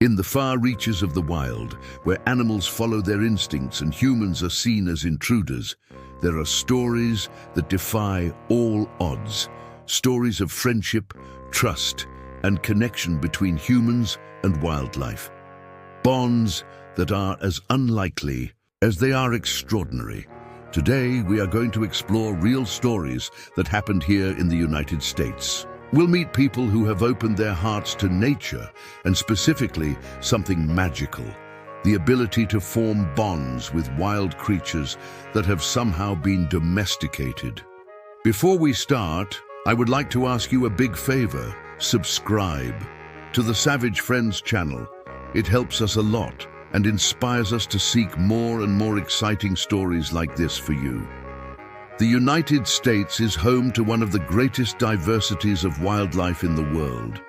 In the far reaches of the wild, where animals follow their instincts and humans are seen as intruders, there are stories that defy all odds. Stories of friendship, trust, and connection between humans and wildlife. Bonds that are as unlikely as they are extraordinary. Today, we are going to explore real stories that happened here in the United States. We'll meet people who have opened their hearts to nature, and specifically something magical, the ability to form bonds with wild creatures that have somehow been domesticated. Before we start, I would like to ask you a big favor. Subscribe to the Savage Friends channel. It helps us a lot and inspires us to seek more and more exciting stories like this for you. The United States is home to one of the greatest diversities of wildlife in the world.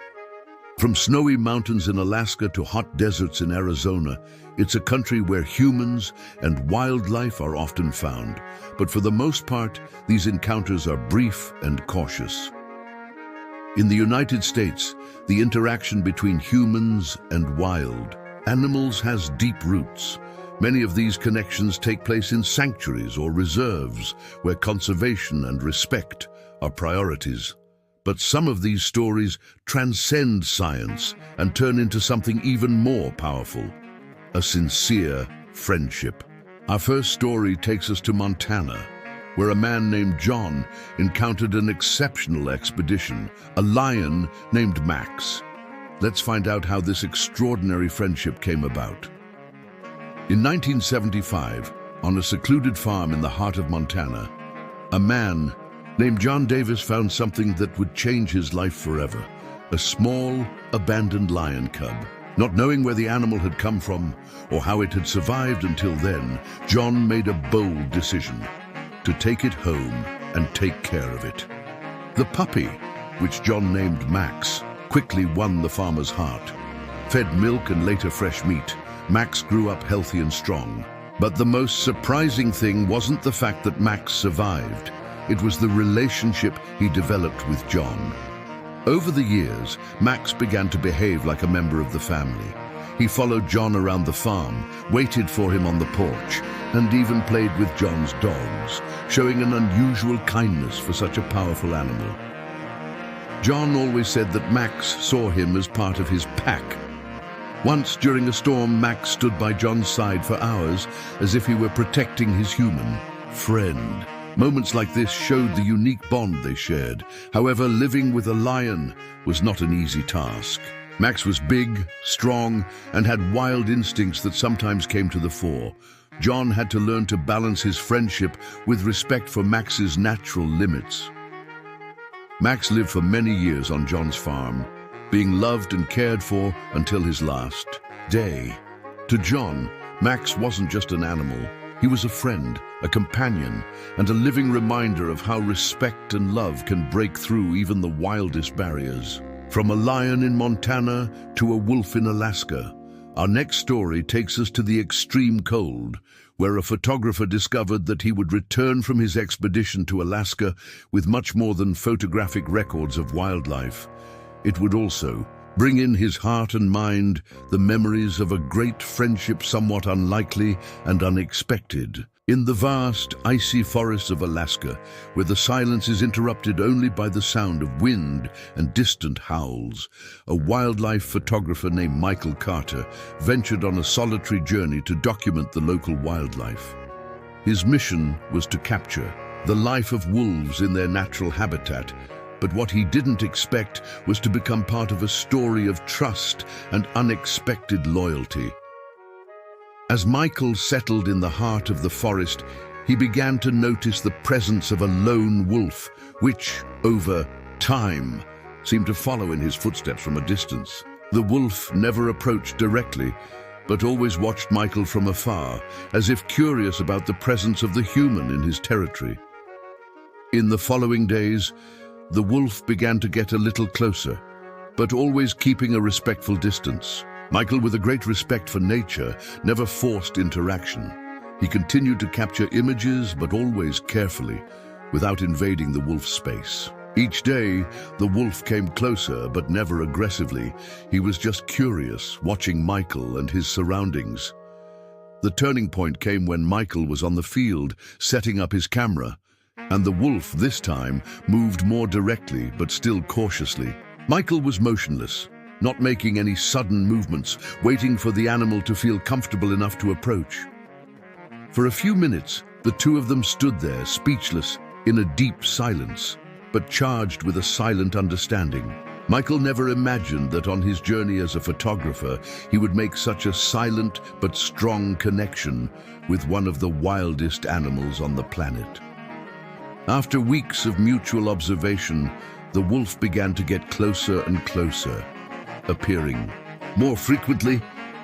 From snowy mountains in Alaska to hot deserts in Arizona, it's a country where humans and wildlife are often found. But for the most part, these encounters are brief and cautious. In the United States, the interaction between humans and wild animals has deep roots. Many of these connections take place in sanctuaries or reserves, where conservation and respect are priorities. But some of these stories transcend science and turn into something even more powerful: a sincere friendship. Our first story takes us to Montana, where a man named John encountered an exceptional expedition, a lion named Max. Let's find out how this extraordinary friendship came about. In 1975, on a secluded farm in the heart of Montana, a man named John Davis found something that would change his life forever: a small, abandoned lion cub. Not knowing where the animal had come from or how it had survived until then, John made a bold decision: to take it home and take care of it. The puppy, which John named Max, quickly won the farmer's heart. Fed milk and later fresh meat, Max grew up healthy and strong. But the most surprising thing wasn't the fact that Max survived. It was the relationship he developed with John. Over the years, Max began to behave like a member of the family. He followed John around the farm, waited for him on the porch, and even played with John's dogs, showing an unusual kindness for such a powerful animal. John always said that Max saw him as part of his pack. Once, during a storm, Max stood by John's side for hours, as if he were protecting his human friend. Moments like this showed the unique bond they shared. However, living with a lion was not an easy task. Max was big, strong, and had wild instincts that sometimes came to the fore. John had to learn to balance his friendship with respect for Max's natural limits. Max lived for many years on John's farm, being loved and cared for until his last day. To John, Max wasn't just an animal. He was a friend, a companion, and a living reminder of how respect and love can break through even the wildest barriers. From a lion in Montana to a wolf in Alaska, our next story takes us to the extreme cold, where a photographer discovered that he would return from his expedition to Alaska with much more than photographic records of wildlife. It would also bring in his heart and mind the memories of a great friendship somewhat unlikely and unexpected. In the vast, icy forests of Alaska, where the silence is interrupted only by the sound of wind and distant howls, a wildlife photographer named Michael Carter ventured on a solitary journey to document the local wildlife. His mission was to capture the life of wolves in their natural habitat, but what he didn't expect was to become part of a story of trust and unexpected loyalty. As Michael settled in the heart of the forest, he began to notice the presence of a lone wolf, which, over time, seemed to follow in his footsteps from a distance. The wolf never approached directly, but always watched Michael from afar, as if curious about the presence of the human in his territory. In the following days, the wolf began to get a little closer, but always keeping a respectful distance. Michael, with a great respect for nature, never forced interaction. He continued to capture images, but always carefully, without invading the wolf's space. Each day, the wolf came closer, but never aggressively. He was just curious, watching Michael and his surroundings. The turning point came when Michael was on the field, setting up his camera, and the wolf, this time, moved more directly, but still cautiously. Michael was motionless, not making any sudden movements, waiting for the animal to feel comfortable enough to approach. For a few minutes, the two of them stood there, speechless, in a deep silence, but charged with a silent understanding. Michael never imagined that on his journey as a photographer, he would make such a silent but strong connection with one of the wildest animals on the planet. After weeks of mutual observation, the wolf began to get closer and closer, appearing more frequently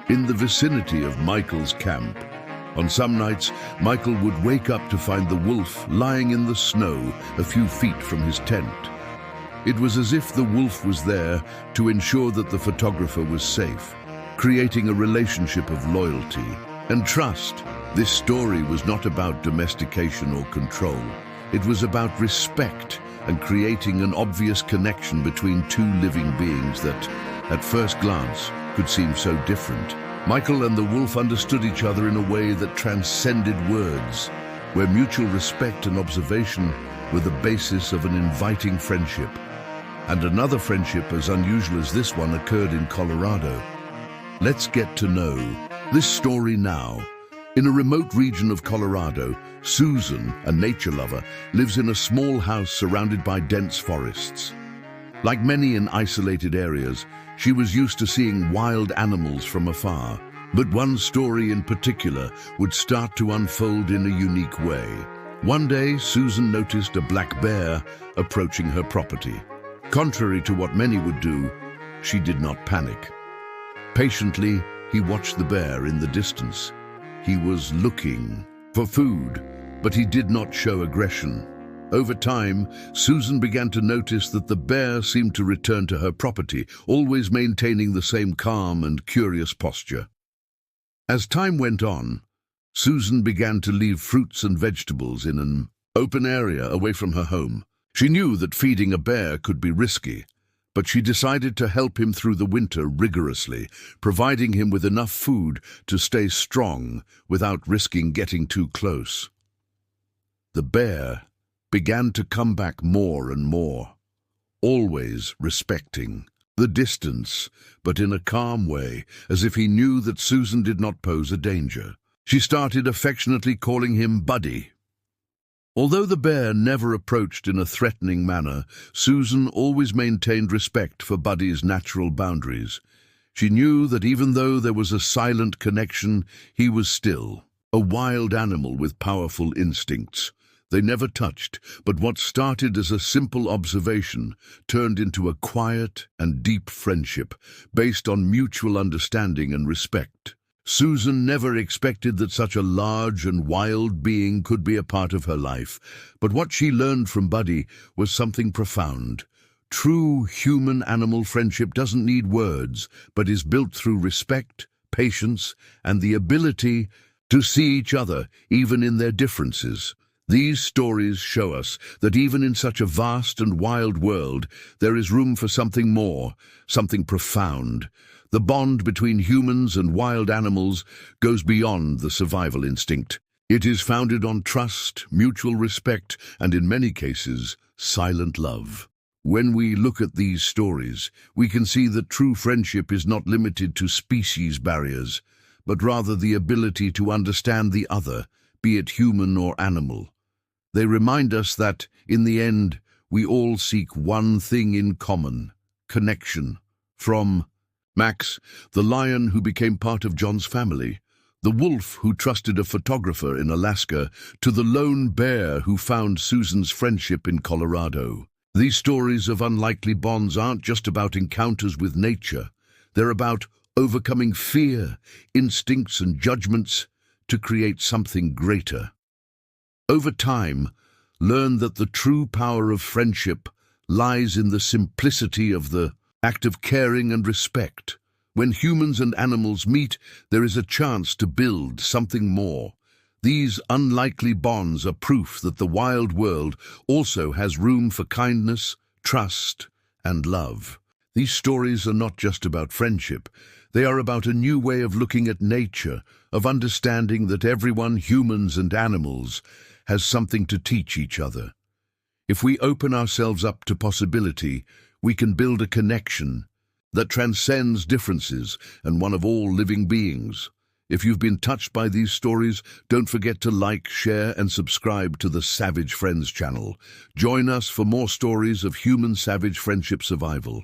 in the vicinity of Michael's camp. On some nights, Michael would wake up to find the wolf lying in the snow a few feet from his tent. It was as if the wolf was there to ensure that the photographer was safe, creating a relationship of loyalty and trust. This story was not about domestication or control. It was about respect and creating an obvious connection between two living beings that, at first glance, could seem so different. Michael and the wolf understood each other in a way that transcended words, where mutual respect and observation were the basis of an inviting friendship. And another friendship as unusual as this one occurred in Colorado. Let's get to know this story now. In a remote region of Colorado, Susan, a nature lover, lives in a small house surrounded by dense forests. Like many in isolated areas, she was used to seeing wild animals from afar, but one story in particular would start to unfold in a unique way. One day, Susan noticed a black bear approaching her property. Contrary to what many would do, she did not panic. Patiently, he watched the bear in the distance. He was looking for food, but he did not show aggression. Over time, Susan began to notice that the bear seemed to return to her property, always maintaining the same calm and curious posture. As time went on, Susan began to leave fruits and vegetables in an open area away from her home. She knew that feeding a bear could be risky, but she decided to help him through the winter rigorously, providing him with enough food to stay strong without risking getting too close. The bear began to come back more and more, always respecting the distance, but in a calm way, as if he knew that Susan did not pose a danger. She started affectionately calling him Buddy. Although the bear never approached in a threatening manner, Susan always maintained respect for Buddy's natural boundaries. She knew that even though there was a silent connection, he was still a wild animal with powerful instincts. They never touched, but what started as a simple observation turned into a quiet and deep friendship based on mutual understanding and respect. Susan never expected that such a large and wild being could be a part of her life, but what she learned from Buddy was something profound. True human-animal friendship doesn't need words, but is built through respect, patience, and the ability to see each other even in their differences. These stories show us that even in such a vast and wild world, there is room for something more, something profound. The bond between humans and wild animals goes beyond the survival instinct. It is founded on trust, mutual respect, and in many cases, silent love. When we look at these stories, we can see that true friendship is not limited to species barriers, but rather the ability to understand the other, be it human or animal. They remind us that, in the end, we all seek one thing in common: connection. From Max, the lion who became part of John's family, the wolf who trusted a photographer in Alaska, to the lone bear who found Susan's friendship in Colorado. These stories of unlikely bonds aren't just about encounters with nature. They're about overcoming fear, instincts, and judgments to create something greater. Over time, learn that the true power of friendship lies in the simplicity of the act of caring and respect. When humans and animals meet, there is a chance to build something more. These unlikely bonds are proof that the wild world also has room for kindness, trust, and love. These stories are not just about friendship. They are about a new way of looking at nature, of understanding that everyone, humans and animals, has something to teach each other. If we open ourselves up to possibility, we can build a connection that transcends differences and one of all living beings. If you've been touched by these stories, don't forget to like, share, and subscribe to the Savage Friends channel. Join us for more stories of human-savage friendship survival.